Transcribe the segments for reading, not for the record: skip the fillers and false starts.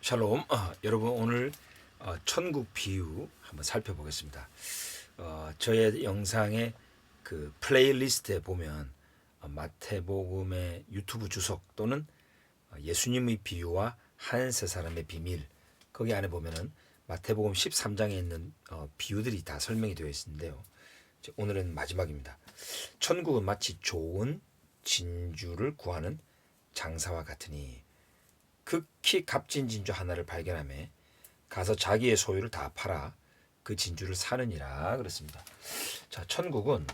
샬롬. 여러분 오늘 천국 비유 한번 살펴보겠습니다. 저의 영상의 그 플레이리스트에 보면 마태복음의 유튜브 주석 또는 예수님의 비유와 한 세 사람의 비밀, 거기 안에 보면은 마태복음 13장에 있는 비유들이 다 설명이 되어 있는데요. 오늘은 마지막입니다. 천국은 마치 좋은 진주를 구하는 장사와 같으니 극히 값진 진주 하나를 발견하며 가서 자기의 소유를 다 팔아 그 진주를 사느니라 그랬습니다. 자, 천국은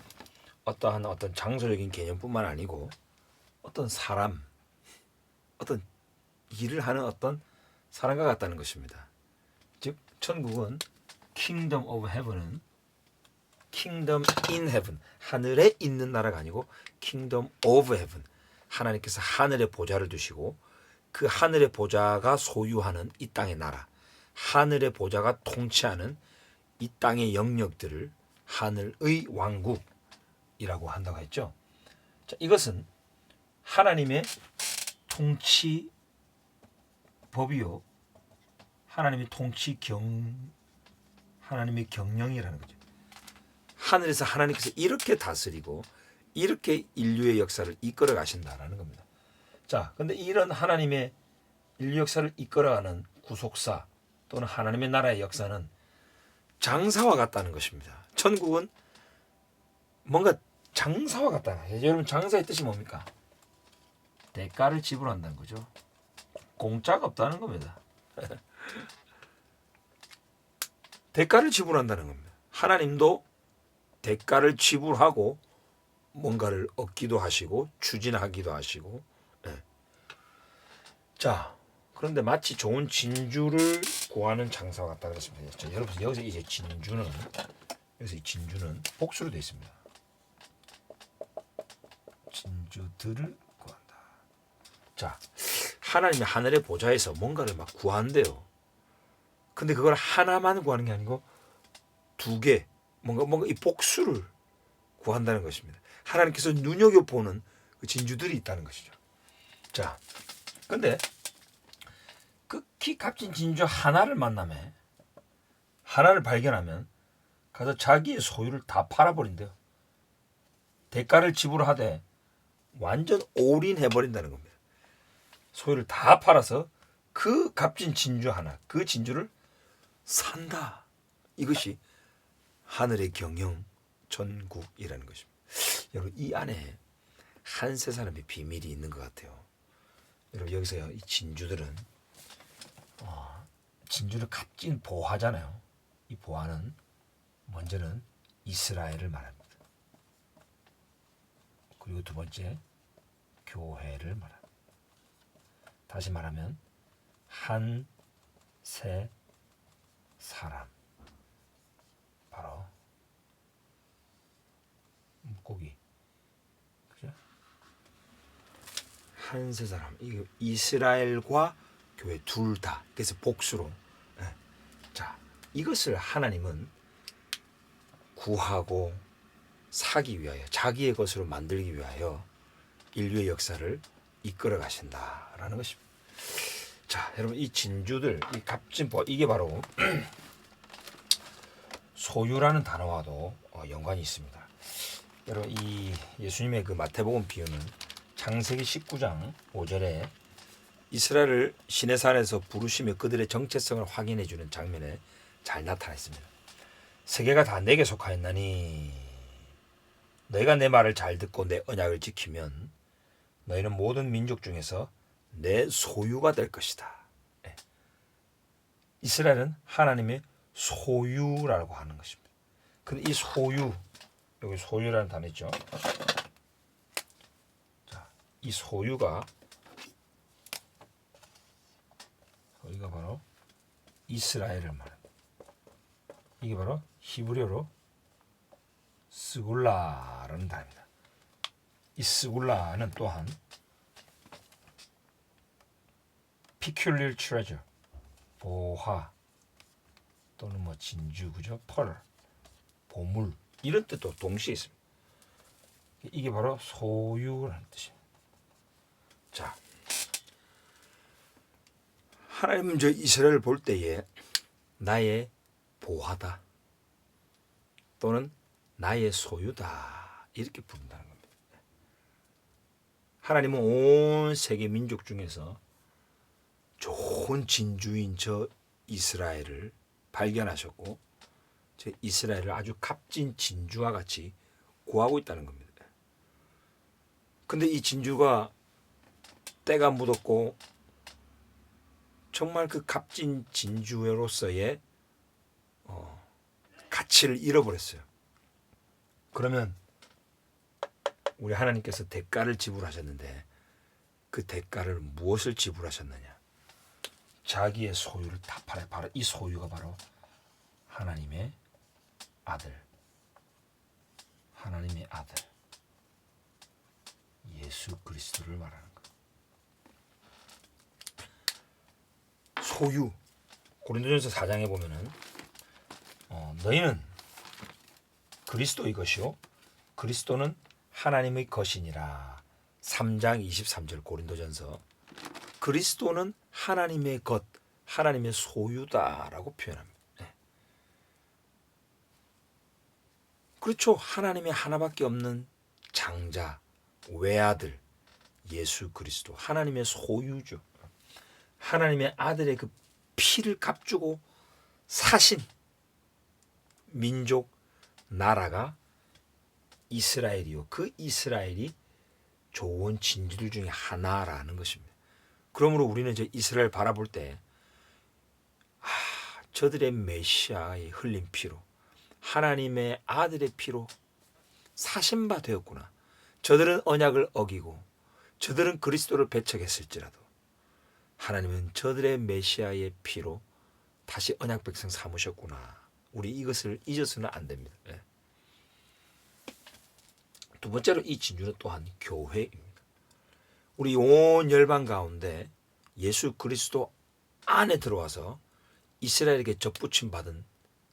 어떤 장소적인 개념뿐만 아니고 어떤 사람, 어떤 일을 하는 어떤 사람과 같다는 것입니다. 즉 천국은 Kingdom of Heaven은 Kingdom in Heaven, 하늘에 있는 나라가 아니고 Kingdom of Heaven, 하나님께서 하늘에 보좌를 두시고 그 하늘의 보좌가 소유하는 이 땅의 나라, 하늘의 보좌가 통치하는 이 땅의 영역들을 하늘의 왕국이라고 한다고 했죠. 자, 이것은 하나님의 통치 법이요, 하나님의 하나님의 경영이라는 거죠. 하늘에서 하나님께서 이렇게 다스리고 이렇게 인류의 역사를 이끌어 가신다라는 겁니다. 자, 근데 이런 하나님의 인류 역사를 이끌어가는 구속사 또는 하나님의 나라의 역사는 장사와 같다는 것입니다. 천국은 뭔가 장사와 같다. 여러분, 장사의 뜻이 뭡니까? 대가를 지불한다는 거죠. 공짜가 없다는 겁니다. 대가를 지불한다는 겁니다. 하나님도 대가를 지불하고 뭔가를 얻기도 하시고 추진하기도 하시고. 자, 그런데 마치 좋은 진주를 구하는 장사와 같다 그랬습니다. 자, 여러분, 여기서 이제 여기서 이 진주는 복수로 되어 있습니다. 진주들을 구한다. 자, 하나님이 하늘의 보좌에서 뭔가를 막 구한대요. 근데 그걸 하나만 구하는 게 아니고 두 개, 뭔가 이 복수를 구한다는 것입니다. 하나님께서 눈여겨보는 그 진주들이 있다는 것이죠. 자, 근데 극히 값진 진주 하나를 만나면, 하나를 발견하면 가서 자기의 소유를 다 팔아버린대요. 대가를 지불하되 완전 올인해버린다는 겁니다. 소유를 다 팔아서 그 값진 진주 하나, 그 진주를 산다. 이것이 하늘의 경영, 전국이라는 것입니다. 여러분, 이 안에 한 세 사람의 비밀이 있는 것 같아요. 여러분, 여기서 이 진주들은 진주를 값진 보화잖아요. 이 보화는 먼저는 이스라엘을 말합니다. 그리고 두 번째 교회를 말합니다. 다시 말하면 한 세 사람, 바로 물고기, 그죠? 한 세 사람, 이게 이스라엘과 교회 둘 다. 그래서 복수로. 자, 이것을 하나님은 구하고 사기 위하여, 자기의 것으로 만들기 위하여 인류의 역사를 이끌어 가신다라는 것입니다. 자, 여러분, 이 진주들, 이 값진 보, 이게 바로 소유라는 단어와도 연관이 있습니다. 여러분, 이 예수님의 그 마태복음 비유는 창세기 19장 5절에 이스라엘을 시내산에서 부르시며 그들의 정체성을 확인해 주는 장면에 잘 나타나 있습니다. 세계가 다 내게 속하였나니 너희가 내 말을 잘 듣고 내 언약을 지키면 너희는 모든 민족 중에서 내 소유가 될 것이다. 이스라엘은 하나님의 소유라고 하는 것입니다. 근데 이 소유, 여기 소유라는 단어 있죠. 자, 이 소유가 바로 이스라엘을 말합니다. 이게 바로 히브리어로 스굴라라는 단어입니다. 이 스굴라는 또한 peculiar treasure, 보화 또는 뭐 진주, 그죠? 펄, 보물, 이런 뜻도 동시에 있습니다. 이게 바로 소유라는 뜻입니다. 자, 하나님은 저 이스라엘을 볼 때에 나의 보화다 또는 나의 소유다 이렇게 부른다는 겁니다. 하나님은 온 세계 민족 중에서 좋은 진주인 저 이스라엘을 발견하셨고 저 이스라엘을 아주 값진 진주와 같이 구하고 있다는 겁니다. 근데 이 진주가 때가 묻었고 정말 그 값진 진주로서의 가치를 잃어버렸어요. 그러면 우리 하나님께서 대가를 지불하셨는데 그 대가를 무엇을 지불하셨느냐? 자기의 소유를 다 팔아요. 바로 이 소유가 바로 하나님의 아들, 하나님의 아들 예수 그리스도를 말하는 거예요. 소유 고린도전서 4장에 보면은 너희는 그리스도의 것이요 그리스도는 하나님의 것이니라. 3장 23절 고린도전서. 그리스도는 하나님의 것, 하나님의 소유다라고 표현합니다. 네. 그렇죠. 하나님의 하나밖에 없는 장자, 외아들 예수 그리스도 하나님의 소유죠. 하나님의 아들의 그 피를 값주고 사신 민족 나라가 이스라엘이요. 그 이스라엘이 좋은 진주들 중에 하나라는 것입니다. 그러므로 우리는 저 이스라엘 바라볼 때 저들의 메시아의 흘린 피로 하나님의 아들의 피로 사신 바 되었구나. 저들은 언약을 어기고 저들은 그리스도를 배척했을지라도 하나님은 저들의 메시아의 피로 다시 언약 백성 삼으셨구나. 우리 이것을 잊어서는 안 됩니다. 네. 두 번째로 이 진주는 또한 교회입니다. 우리 온 열방 가운데 예수 그리스도 안에 들어와서 이스라엘에게 접붙임 받은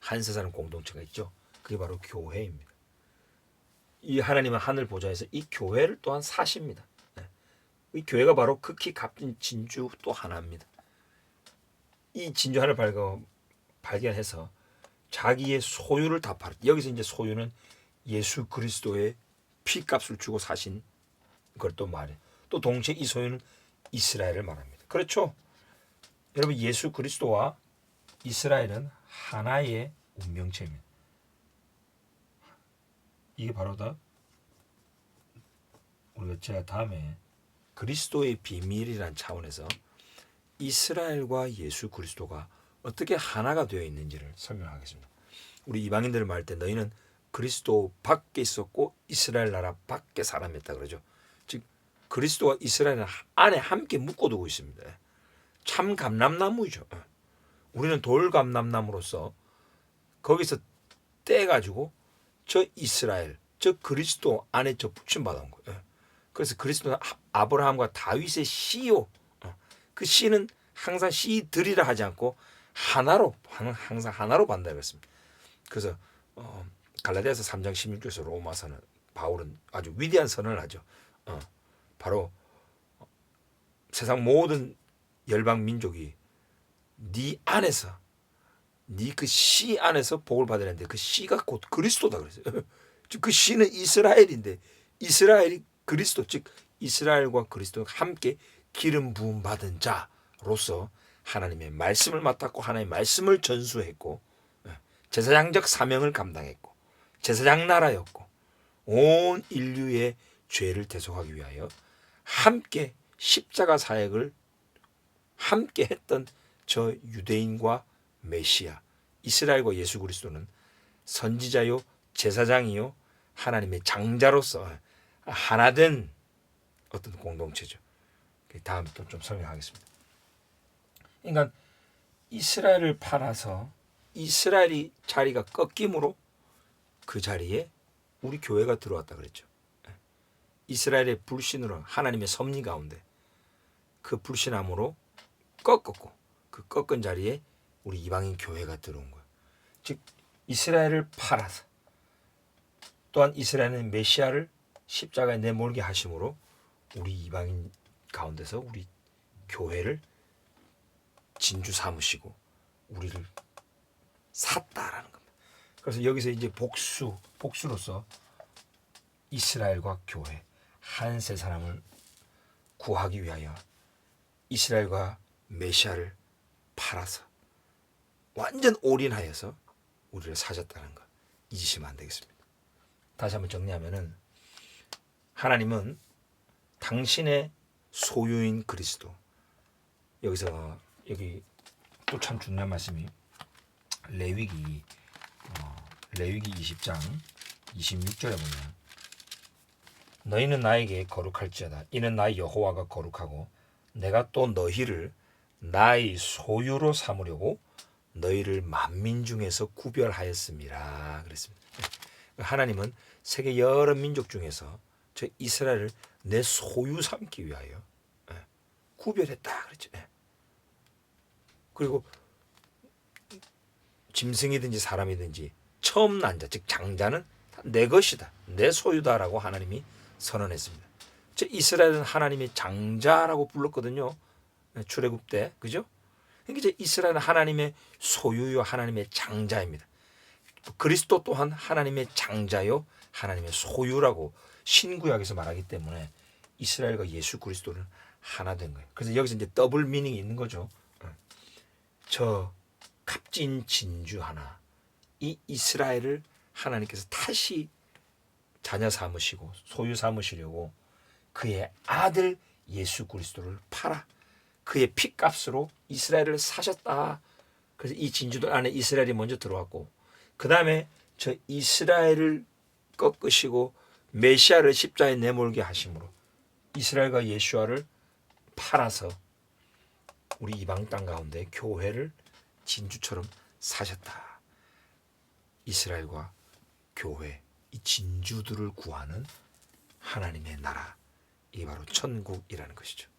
한 세상 공동체가 있죠. 그게 바로 교회입니다. 이 하나님은 하늘 보좌에서 이 교회를 또한 사십니다. 네. 이 교회가 바로 극히 값진 진주 또 하나입니다. 이 진주 하나를 발견해서 자기의 소유를 다 팔았. 여기서 이제 소유는 예수 그리스도의 피값을 주고 사신 걸 또 말해. 또 동시에 이 소유는 이스라엘을 말합니다. 그렇죠? 여러분 예수 그리스도와 이스라엘은 하나의 운명체입니다. 이게 바로 다 우리가 제가 다음에 그리스도의 비밀이란 차원에서 이스라엘과 예수 그리스도가 어떻게 하나가 되어 있는지를 설명하겠습니다. 우리 이방인들을 말할 때 너희는 그리스도 밖에 있었고 이스라엘 나라 밖에 사람이었다 그러죠. 즉 그리스도와 이스라엘 안에 함께 묶어두고 있습니다. 참 감람나무죠. 우리는 돌감람나무로서 거기서 떼가지고 저 이스라엘, 저 그리스도 안에 저 붙임받은 거예요. 그래서 그리스도는 아브라함과 다윗의 씨요. 그 씨는 항상 씨들이라 하지 않고 하나로 항상 하나로 반다 그랬습니다. 그래서 갈라디아서 3장 16절에서 로마서는 바울은 아주 위대한 선언을 하죠. 바로 세상 모든 열방 민족이 네 안에서 네 그 씨 안에서 복을 받으려는데 그 씨가 곧 그리스도다 그랬어요. 즉 그 씨는 이스라엘인데 이스라엘이 그리스도 즉 이스라엘과 그리스도가 함께 기름 부음 받은 자로서 하나님의 말씀을 맡았고 하나님의 말씀을 전수했고 제사장적 사명을 감당했고 제사장 나라였고 온 인류의 죄를 대속하기 위하여 함께 십자가 사역을 함께 했던 저 유대인과 메시아 이스라엘과 예수 그리스도는 선지자요 제사장이요 하나님의 장자로서 하나된 어떤 공동체죠. 다음 또 좀 설명하겠습니다. 그러니까 이스라엘을 팔아서 이스라엘이 자리가 꺾임으로 그 자리에 우리 교회가 들어왔다 그랬죠. 이스라엘의 불신으로 하나님의 섭리 가운데 그 불신함으로 꺾었고 그 꺾은 자리에 우리 이방인 교회가 들어온 거예요. 즉 이스라엘을 팔아서 또한 이스라엘은 메시아를 십자가에 내몰게 하심으로 우리 이방인 가운데서 우리 교회를 진주 삼으시고 우리를 샀다라는 겁니다. 그래서 여기서 이제 복수로서 이스라엘과 교회 한 세 사람을 구하기 위하여 이스라엘과 메시아를 팔아서 완전 올인하여서 우리를 사셨다는 것 잊으시면 안 되겠습니다. 다시 한번 정리하면은 하나님은 당신의 소유인 그리스도, 여기서 여기 또 참 중요한 말씀이 레위기 20장 26절에 보면 너희는 나에게 거룩할지어다. 이는 나의 여호와가 거룩하고 내가 또 너희를 나의 소유로 삼으려고 너희를 만민 중에서 구별하였음이라 그랬습니다. 하나님은 세계 여러 민족 중에서 저 이스라엘을 내 소유 삼기 위하여 구별했다 그랬죠. 그리고 짐승이든지 사람이든지 처음 난 자, 즉 장자는 내 것이다, 내 소유다라고 하나님이 선언했습니다. 저 이스라엘은 하나님의 장자라고 불렀거든요. 출애굽 때, 그죠? 그러니까 이스라엘은 하나님의 소유요, 하나님의 장자입니다. 그리스도 또한 하나님의 장자요, 하나님의 소유라고 신구약에서 말하기 때문에 이스라엘과 예수 그리스도는 하나 된 거예요. 그래서 여기서 이제 더블 미닝이 있는 거죠. 저 값진 진주 하나, 이 이스라엘을 하나님께서 다시 자녀 삼으시고 소유 삼으시려고 그의 아들 예수 그리스도를 팔아 그의 피값으로 이스라엘을 사셨다. 그래서 이 진주들 안에 이스라엘이 먼저 들어왔고, 그 다음에 저 이스라엘을 꺾으시고 메시아를 십자가에 내몰게 하심으로 이스라엘과 예수아를 팔아서 우리 이방 땅 가운데 교회를 진주처럼 사셨다. 이스라엘과 교회, 이 진주들을 구하는 하나님의 나라, 이게 바로 천국이라는 것이죠.